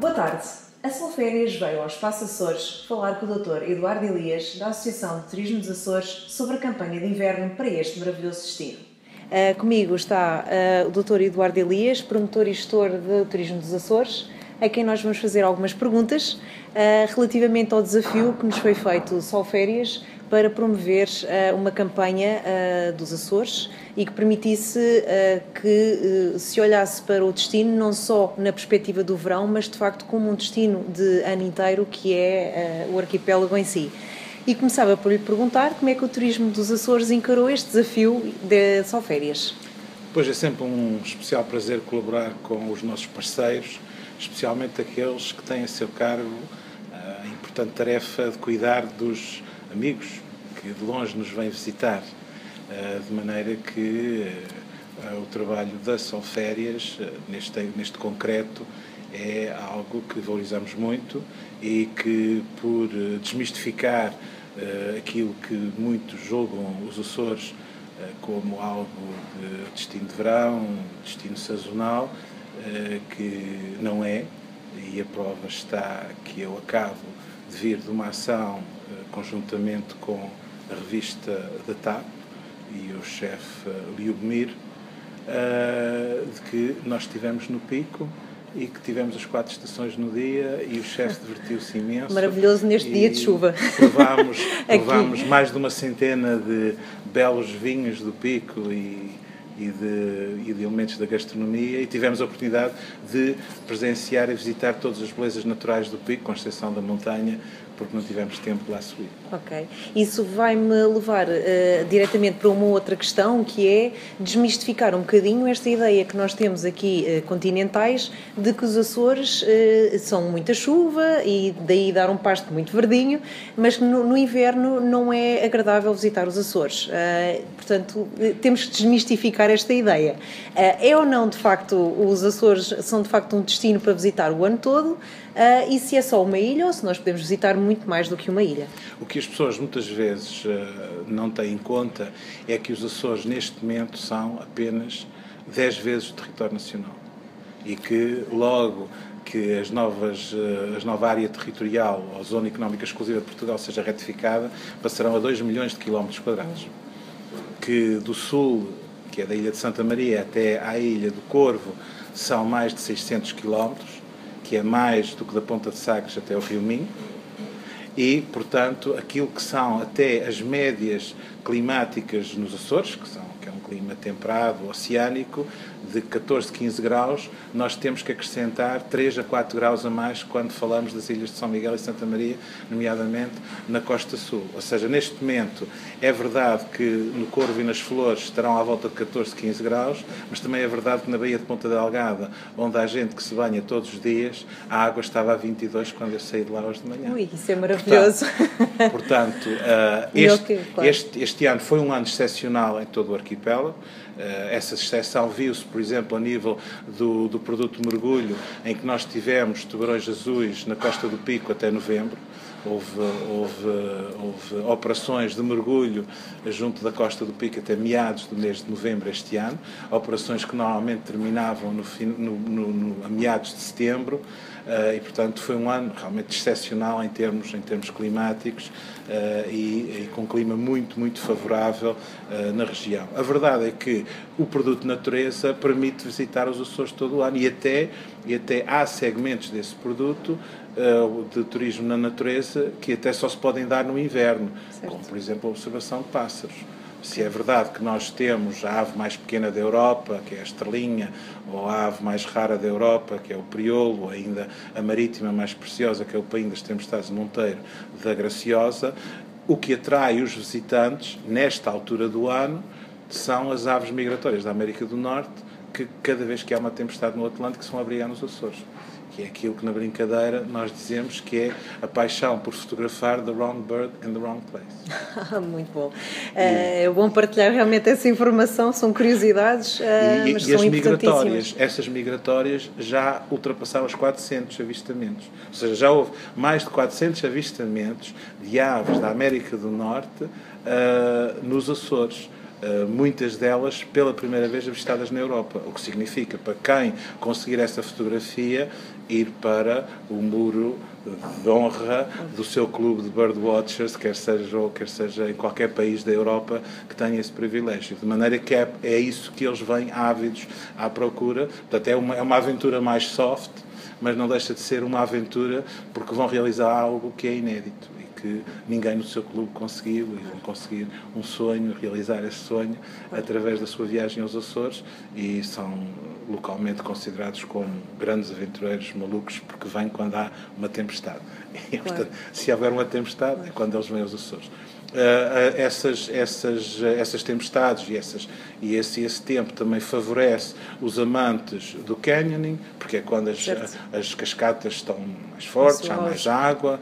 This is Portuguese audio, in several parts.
Boa tarde. A Solférias veio ao Espaço Açores falar com o Dr. Eduardo Elias, da Associação de Turismo dos Açores, sobre a campanha de inverno para este maravilhoso destino. Comigo está o Dr. Eduardo Elias, promotor e gestor do Turismo dos Açores, a quem nós vamos fazer algumas perguntas relativamente ao desafio que nos foi feito Solférias para promover uma campanha dos Açores e que permitisse que se olhasse para o destino não só na perspectiva do verão, mas de facto como um destino de ano inteiro, que é o arquipélago em si. E começava por lhe perguntar como é que o turismo dos Açores encarou este desafio de Solférias. Pois é sempre um especial prazer colaborar com os nossos parceiros, especialmente aqueles que têm a seu cargo a importante tarefa de cuidar dos amigos que de longe nos vêm visitar, de maneira que o trabalho das Solférias, neste concreto, é algo que valorizamos muito e que, por desmistificar aquilo que muitos julgam os Açores como algo de destino de verão, destino sazonal, que não é, e a prova está que eu acabo de vir de uma ação conjuntamente com a revista da TAP e o chefe Liubmir, de que nós estivemos no Pico e que tivemos as 4 estações no dia e o chefe divertiu-se imenso. Maravilhoso neste dia de chuva. Provámos mais de uma centena de belos vinhos do Pico e de elementos da gastronomia, e tivemos a oportunidade de presenciar e visitar todas as belezas naturais do Pico, com exceção da montanha, porque não tivemos tempo lá a subir. Ok. Isso vai-me levar diretamente para uma outra questão, que é desmistificar um bocadinho esta ideia que nós temos aqui continentais, de que os Açores são muita chuva e daí dar um pasto muito verdinho, mas que no inverno não é agradável visitar os Açores. Portanto, temos que desmistificar esta ideia. É ou não, de facto, os Açores são de facto um destino para visitar o ano todo? E se é só uma ilha ou se nós podemos visitar muito mais do que uma ilha? O que as pessoas muitas vezes não têm em conta é que os Açores neste momento são apenas 10 vezes o território nacional e que logo que a nova área territorial ou zona económica exclusiva de Portugal seja retificada, passarão a 2 milhões de quilómetros quadrados, que do sul, que é da Ilha de Santa Maria, até à Ilha do Corvo, são mais de 600 quilómetros, que é mais do que da Ponta de Sagres até o Rio Minho, e, portanto, aquilo que são até as médias climáticas nos Açores, que é um clima temperado, oceânico, de 14, 15 graus, nós temos que acrescentar 3 a 4 graus a mais quando falamos das ilhas de São Miguel e Santa Maria, nomeadamente na Costa Sul. Ou seja, neste momento é verdade que no Corvo e nas Flores estarão à volta de 14, 15 graus, mas também é verdade que na Baía de Ponta Delgada, onde há gente que se banha todos os dias, a água estava a 22 quando eu saí de lá hoje de manhã. Ui, isso é maravilhoso. Portanto, este ano foi um ano excepcional em todo o arquipélago. Essa exceção viu-se, por exemplo, a nível do produto de mergulho, em que nós tivemos tubarões azuis na Costa do Pico até novembro. Houve operações de mergulho junto da Costa do Pico até meados do mês de novembro este ano, operações que normalmente terminavam a meados de setembro, e portanto foi um ano realmente excepcional em termos climáticos e com um clima muito, muito favorável na região. A verdade é que o produto de natureza permite visitar os Açores todo o ano e até há segmentos desse produto de turismo na natureza que até só se podem dar no inverno, certo, como por exemplo a observação de pássaros. Se é verdade que nós temos a ave mais pequena da Europa, que é a estrelinha, ou a ave mais rara da Europa, que é o priolo, ou ainda a marítima mais preciosa, que é o painho das tempestades de Monteiro, da Graciosa, o que atrai os visitantes nesta altura do ano são as aves migratórias da América do Norte, que cada vez que há uma tempestade no Atlântico se vão abrigar nos Açores. Que é aquilo que na brincadeira nós dizemos que é a paixão por fotografar the wrong bird in the wrong place. Muito bom. É bom partilhar realmente essa informação, são curiosidades, mas são importantíssimas. Essas migratórias já ultrapassaram os 400 avistamentos. Ou seja, já houve mais de 400 avistamentos de aves da América do Norte nos Açores. muitas delas pela primeira vez avistadas na Europa, o que significa, para quem conseguir essa fotografia, ir para o muro de honra do seu clube de birdwatchers, quer seja em qualquer país da Europa que tenha esse privilégio. De maneira que é isso que eles vêm ávidos à procura. Portanto, é uma aventura mais soft, mas não deixa de ser uma aventura porque vão realizar algo que é inédito e que ninguém no seu clube conseguiu, e vão conseguir um sonho, realizar esse sonho através da sua viagem aos Açores, e são localmente considerados como grandes aventureiros malucos porque vêm quando há uma tempestade. E, portanto, se houver uma tempestade é quando eles vêm aos Açores. Essas tempestades e esse tempo também favorece os amantes do canyoning, porque é quando as cascatas estão mais fortes, há mais água,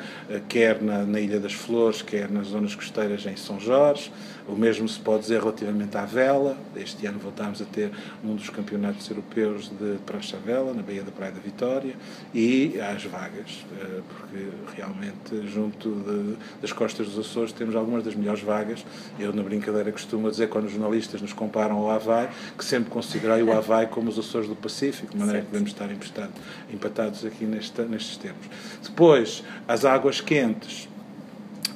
quer na Ilha das Flores, quer nas zonas costeiras em São Jorge. O mesmo se pode dizer relativamente à vela. Este ano voltámos a ter um dos campeonatos europeus de prancha à vela, na Baía da Praia da Vitória, e às vagas, porque realmente junto das costas dos Açores temos algumas das melhores vagas. Eu, na brincadeira, costumo dizer, quando os jornalistas nos comparam ao Havaí, que sempre considerei o Havaí como os Açores do Pacífico, de maneira que devemos estar empatados aqui nestes termos. Depois, as águas quentes,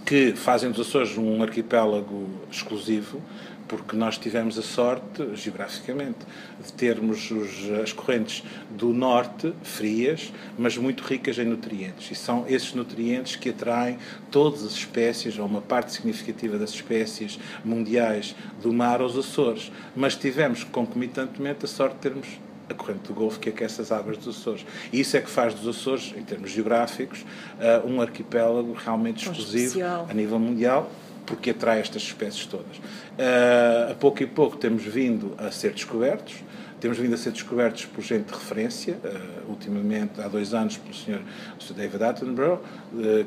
que fazem dos Açores um arquipélago exclusivo, porque nós tivemos a sorte, geograficamente, de termos as correntes do norte, frias, mas muito ricas em nutrientes. E são esses nutrientes que atraem todas as espécies, ou uma parte significativa das espécies mundiais do mar aos Açores. Mas tivemos, concomitantemente, a sorte de termos a corrente do Golfo, que aquece as águas dos Açores. E isso é que faz dos Açores, em termos geográficos, um arquipélago realmente exclusivo a nível mundial, porque atrai estas espécies todas. A pouco e pouco temos vindo a ser descobertos, por gente de referência, ultimamente, há 2 anos, pelo Sr. David Attenborough,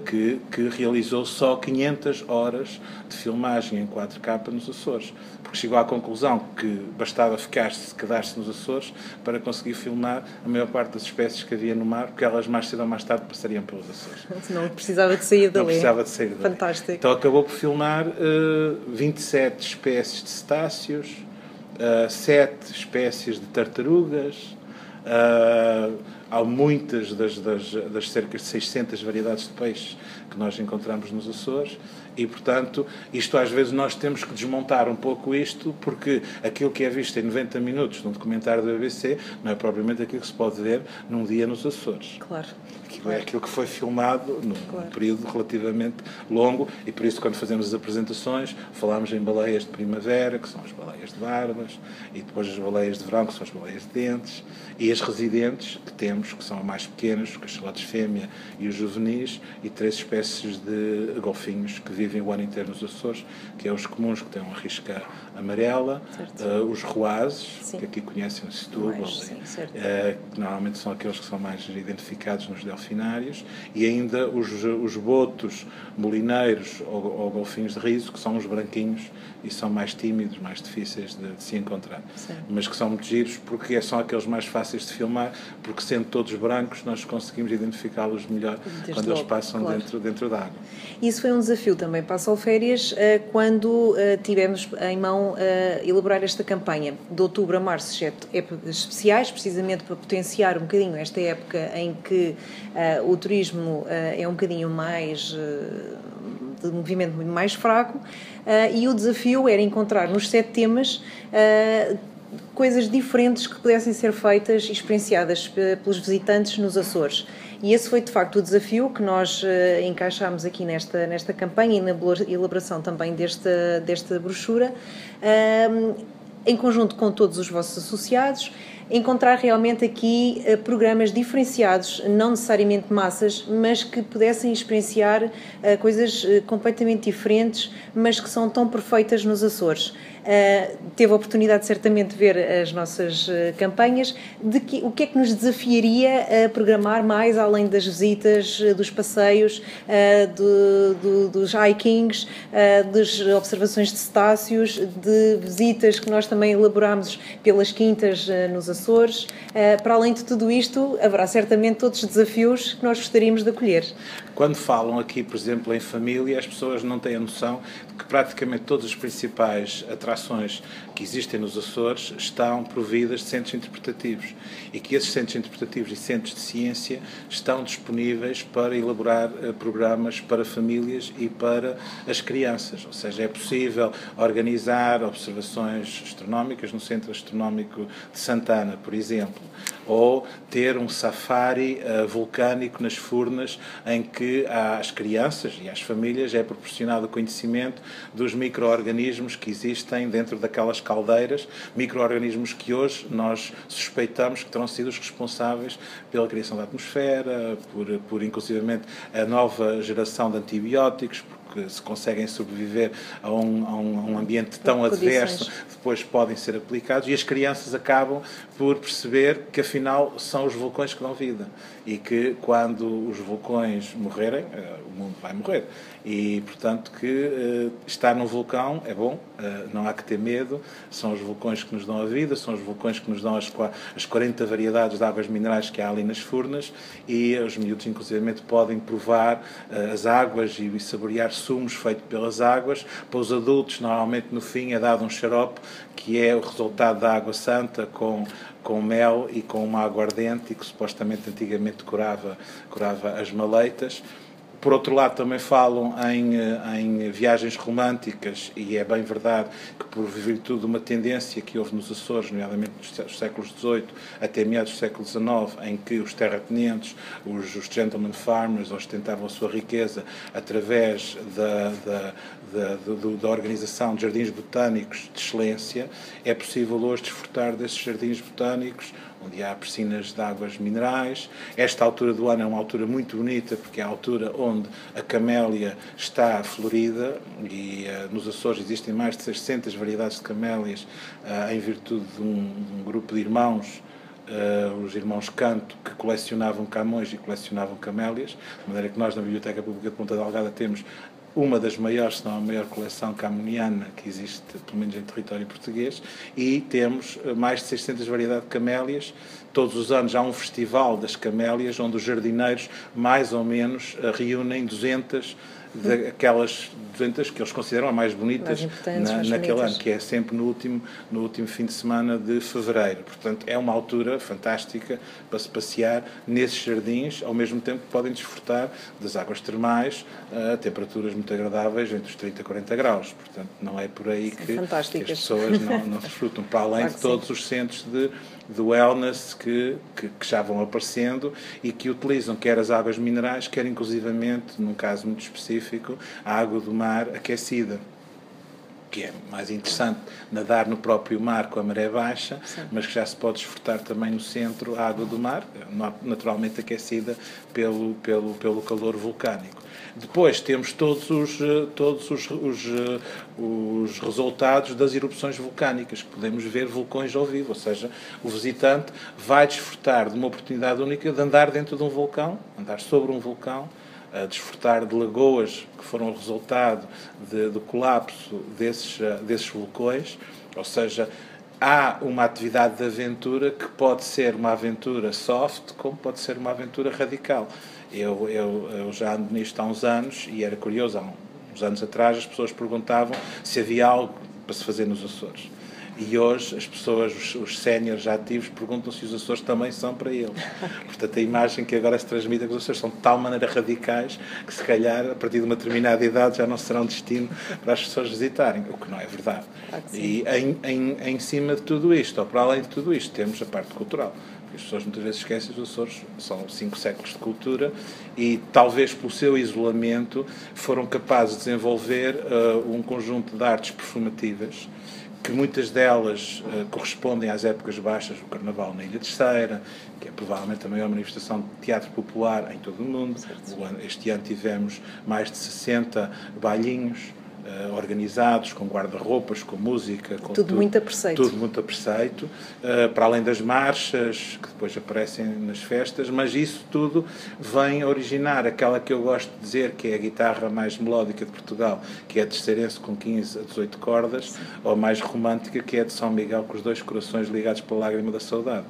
que realizou só 500 horas de filmagem em 4K nos Açores, porque chegou à conclusão que bastava quedar-se nos Açores para conseguir filmar a maior parte das espécies que havia no mar, porque elas mais cedo ou mais tarde passariam pelos Açores. Não precisava de sair dali. Fantástico. Então acabou por filmar 27 espécies de cetáceos, 7 espécies de tartarugas, há muitas das cerca de 600 variedades de peixes que nós encontramos nos Açores. E, portanto, isto às vezes nós temos que desmontar um pouco isto, porque aquilo que é visto em 90 minutos num documentário da BBC não é propriamente aquilo que se pode ver num dia nos Açores. Claro. É aquilo que foi filmado num período relativamente longo, e por isso, quando fazemos as apresentações, falamos em baleias de primavera, que são as baleias de barbas, e depois as baleias de verão, que são as baleias de dentes, e as residentes que temos, que são as mais pequenas, os cachalotes fêmea e os juvenis, e 3 espécies de golfinhos que vivem o ano inteiro nos Açores, que é os comuns, que têm uma risca amarela, os ruazes, que aqui conhecem o Setúbal, que normalmente são aqueles que são mais identificados nos delfinários, e ainda os botos molineiros ou golfinhos de riso, que são os branquinhos e são mais tímidos, mais difíceis de se encontrar. Mas que são muito giros, porque são aqueles mais fáceis de filmar, porque sendo todos brancos nós conseguimos identificá-los melhor quando eles passam dentro da água. Isso foi um desafio também para a Solférias, quando tivemos em mão elaborar esta campanha de outubro a março, épocas especiais, precisamente para potenciar um bocadinho esta época em que o turismo é um bocadinho mais de movimento muito mais fraco, e o desafio era encontrar nos 7 temas coisas diferentes que pudessem ser feitas e experienciadas pelos visitantes nos Açores. E esse foi, de facto, o desafio que nós encaixámos aqui nesta campanha e na elaboração também desta brochura, em conjunto com todos os vossos associados, encontrar realmente aqui programas diferenciados, não necessariamente massas, mas que pudessem experienciar coisas completamente diferentes, mas que são tão perfeitas nos Açores. Teve a oportunidade certamente de ver as nossas campanhas, o que é que nos desafiaria a programar mais além das visitas, dos passeios, dos hikings, das observações de cetáceos, de visitas que nós também elaborámos pelas quintas nos Açores. Para além de tudo isto, haverá certamente outros desafios que nós gostaríamos de acolher. Quando falam aqui, por exemplo, em família, as pessoas não têm a noção de que praticamente todas as principais atrações que existem nos Açores estão providas de centros interpretativos e que esses centros interpretativos e centros de ciência estão disponíveis para elaborar programas para famílias e para as crianças. Ou seja, é possível organizar observações astronómicas no Centro Astronómico de Santana, por exemplo, ou ter um safari vulcânico nas Furnas, em que às crianças e às famílias é proporcionado o conhecimento dos micro-organismos que existem dentro daquelas caldeiras, micro-organismos que hoje nós suspeitamos que terão sido os responsáveis pela criação da atmosfera, por inclusivamente a nova geração de antibióticos, que se conseguem sobreviver a um ambiente tão adverso, depois podem ser aplicados, e as crianças acabam por perceber que afinal são os vulcões que dão vida e que quando os vulcões morrerem, o mundo vai morrer. E, portanto, que estar num vulcão é bom, não há que ter medo, são os vulcões que nos dão a vida, são os vulcões que nos dão as 40 variedades de águas minerais que há ali nas Furnas, e os miúdos, inclusivamente, podem provar as águas e saborear sumos feitos pelas águas. Para os adultos, normalmente, no fim, é dado um xarope, que é o resultado da água santa com mel e com uma aguardente, e que supostamente antigamente curava as maleitas. Por outro lado, também falam em viagens românticas, e é bem verdade que, por virtude de uma tendência que houve nos Açores, nomeadamente nos séculos XVIII até meados do século XIX, em que os terratenientes, os gentlemen farmers, ostentavam a sua riqueza através da organização de jardins botânicos de excelência, é possível hoje desfrutar desses jardins botânicos, onde há piscinas de águas minerais. Esta altura do ano é uma altura muito bonita, porque é a altura onde a camélia está florida, e nos Açores existem mais de 600 variedades de camélias, em virtude de um grupo de irmãos, os irmãos Canto, que colecionavam camões e colecionavam camélias, de maneira que nós na Biblioteca Pública de Ponta Delgada temos uma das maiores, se não a maior coleção camoniana que existe, pelo menos em território português, e temos mais de 600 variedades de camélias. Todos os anos há um festival das camélias, onde os jardineiros, mais ou menos, reúnem 200 daquelas 200 que eles consideram as mais bonitas naquele ano, que é sempre no último fim de semana de fevereiro. Portanto, é uma altura fantástica para se passear nesses jardins, ao mesmo tempo que podem desfrutar das águas termais a temperaturas muito agradáveis, entre os 30 e 40 graus. Portanto, não é por aí que as pessoas não desfrutam, para além de todos os centros de wellness que já vão aparecendo e que utilizam quer as águas minerais, quer inclusivamente, num caso muito específico, a água do mar aquecida, que é mais interessante nadar no próprio mar com a maré baixa, sim, mas que já se pode desfrutar também no centro a água do mar, naturalmente aquecida pelo calor vulcânico. Depois temos todos os resultados das erupções vulcânicas, que podemos ver vulcões ao vivo, ou seja, o visitante vai desfrutar de uma oportunidade única de andar dentro de um vulcão, andar sobre um vulcão, a desfrutar de lagoas que foram o resultado do colapso desses vulcões, ou seja, há uma atividade de aventura que pode ser uma aventura soft, como pode ser uma aventura radical. Eu já ando nisto há uns anos, e era curioso, há uns anos atrás as pessoas perguntavam se havia algo para se fazer nos Açores. E hoje as pessoas, os séniores ativos, perguntam se os Açores também são para eles. Portanto, a imagem que agora se transmite é que os Açores são de tal maneira radicais que, se calhar, a partir de uma determinada idade já não serão destino para as pessoas visitarem, o que não é verdade. E em cima de tudo isto, ou para além de tudo isto, temos a parte cultural. As pessoas muitas vezes esquecem que os Açores são 5 séculos de cultura e, talvez pelo seu isolamento, foram capazes de desenvolver um conjunto de artes performativas, que muitas delas correspondem às épocas baixas do Carnaval na Ilha Terceira, que é provavelmente a maior manifestação de teatro popular em todo o mundo. Este ano tivemos mais de 60 bailinhos organizados, com guarda-roupas, com música, com tudo muito a preceito. Tudo muito a preceito, para além das marchas, que depois aparecem nas festas, mas isso tudo vem originar aquela que eu gosto de dizer que é a guitarra mais melódica de Portugal, que é a terceirense com 15 a 18 cordas, ou a mais romântica, que é a de São Miguel, com os dois corações ligados pela lágrima da saudade.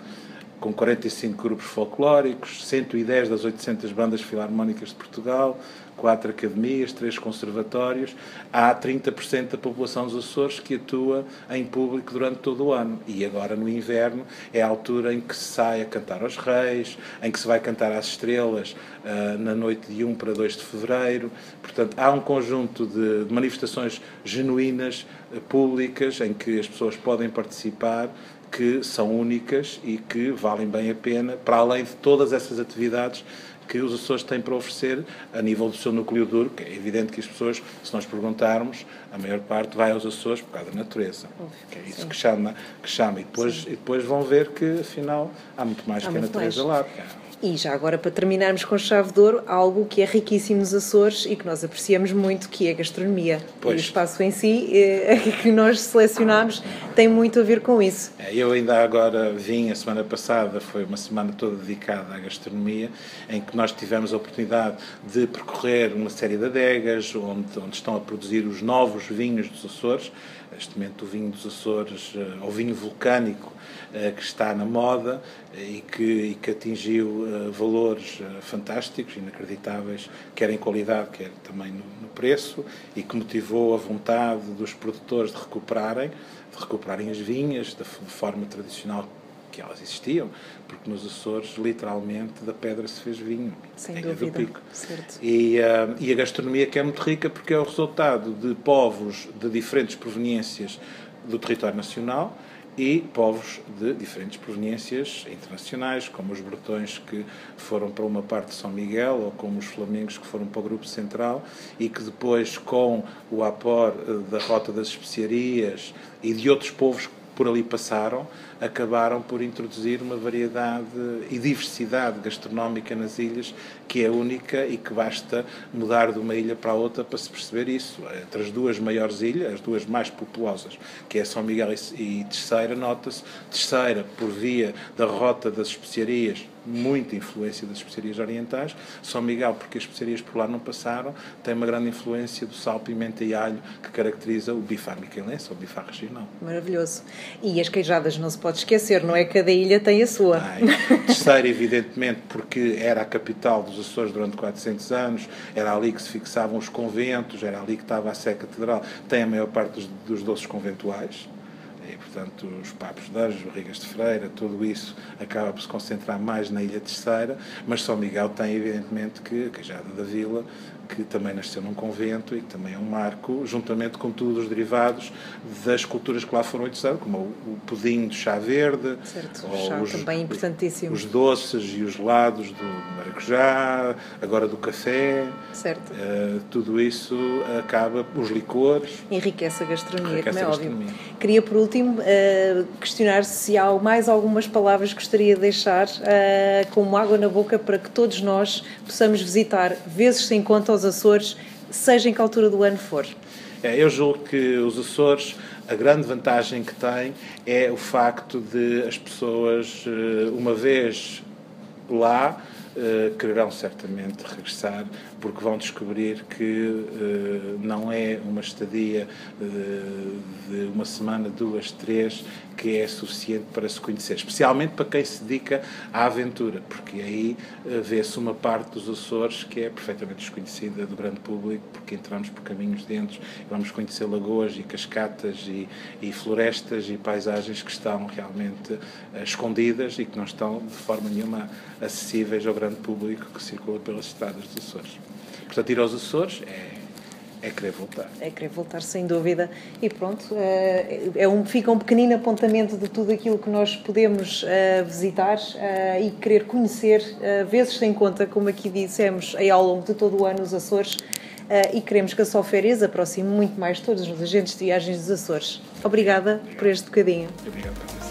Com 45 grupos folclóricos, 110 das 800 bandas filarmónicas de Portugal, 4 academias, 3 conservatórios, há 30% da população dos Açores que atua em público durante todo o ano. E agora, no inverno, é a altura em que se sai a cantar aos reis, em que se vai cantar às estrelas na noite de 1 para 2 de fevereiro. Portanto, há um conjunto de manifestações genuínas, públicas, em que as pessoas podem participar, que são únicas e que valem bem a pena, para além de todas essas atividades que os Açores têm para oferecer a nível do seu núcleo duro, que é evidente que as pessoas, se nós perguntarmos, a maior parte vai aos Açores por causa da natureza. Que é isso que chama. E depois vão ver que, afinal, há muito mais que a natureza lá. E já agora, para terminarmos com chave de ouro, algo que é riquíssimo nos Açores e que nós apreciamos muito, que é a gastronomia. Pois. E o espaço em si, que nós selecionámos, tem muito a ver com isso. Eu ainda agora vim, a semana passada, foi uma semana toda dedicada à gastronomia, em que nós tivemos a oportunidade de percorrer uma série de adegas, onde estão a produzir os novos vinhos dos Açores. Neste momento o vinho dos Açores, ou vinho vulcânico, que está na moda e que atingiu valores fantásticos, inacreditáveis, quer em qualidade, quer também no preço, e que motivou a vontade dos produtores de recuperarem as vinhas da forma tradicional que elas existiam, porque nos Açores, literalmente, da pedra se fez vinho. Sem dúvida. Do pico. Certo. E a gastronomia, que é muito rica, porque é o resultado de povos de diferentes proveniências do território nacional e povos de diferentes proveniências internacionais, como os bretões que foram para uma parte de São Miguel, ou como os flamengos que foram para o grupo central, e que depois, com o apor da rota das especiarias e de outros povos que por ali passaram, acabaram por introduzir uma variedade e diversidade gastronómica nas ilhas que é única e que basta mudar de uma ilha para a outra para se perceber isso. Entre as duas maiores ilhas, as duas mais populosas, que é São Miguel e Terceira, nota-se, Terceira por via da rota das especiarias, muita influência das especiarias orientais. São Miguel, porque as especiarias por lá não passaram, tem uma grande influência do sal, pimenta e alho que caracteriza o bife miquelense, ou bife regional. Maravilhoso. E as queijadas não se pode esquecer, não é? Cada ilha tem a sua. Terceira, evidentemente, porque era a capital dos Açores durante 400 anos, era ali que se fixavam os conventos, era ali que estava a Sé Catedral, tem a maior parte dos doces conventuais. E, portanto, os Papos de Anjos, Rigas de Freira, tudo isso acaba por se concentrar mais na Ilha Terceira, mas São Miguel tem, evidentemente, que a queijada da Vila, que também nasceu num convento e que também é um marco, juntamente com todos os derivados das culturas que lá foram editadas, como o pudim de chá verde, certo, o chá também importantíssimo, os doces e os gelados do maracujá, agora do café, certo. Tudo isso acaba, os licores, enriquece a gastronomia, como é óbvio. Queria, por último, questionar se há mais algumas palavras que gostaria de deixar como água na boca para que todos nós possamos visitar vezes sem conta aos Açores, seja em que altura do ano for. Eu julgo que os Açores, a grande vantagem que têm é o facto de as pessoas, uma vez lá, quererão certamente regressar, porque vão descobrir que não é uma estadia de uma semana, 2, 3, que é suficiente para se conhecer, especialmente para quem se dedica à aventura, porque aí vê-se uma parte dos Açores que é perfeitamente desconhecida do grande público, porque entramos por caminhos dentro e vamos conhecer lagoas e cascatas e florestas e paisagens que estão realmente escondidas e que não estão de forma nenhuma acessíveis ao grande público que circula pelas estradas dos Açores. Portanto, ir aos Açores é querer voltar. É querer voltar, sem dúvida. E pronto, fica um pequenino apontamento de tudo aquilo que nós podemos visitar e querer conhecer, vezes sem conta, como aqui dissemos, ao longo de todo o ano os Açores, e queremos que a Só Férias aproxime muito mais todos os agentes de viagens dos Açores. Obrigada por este bocadinho. Obrigado.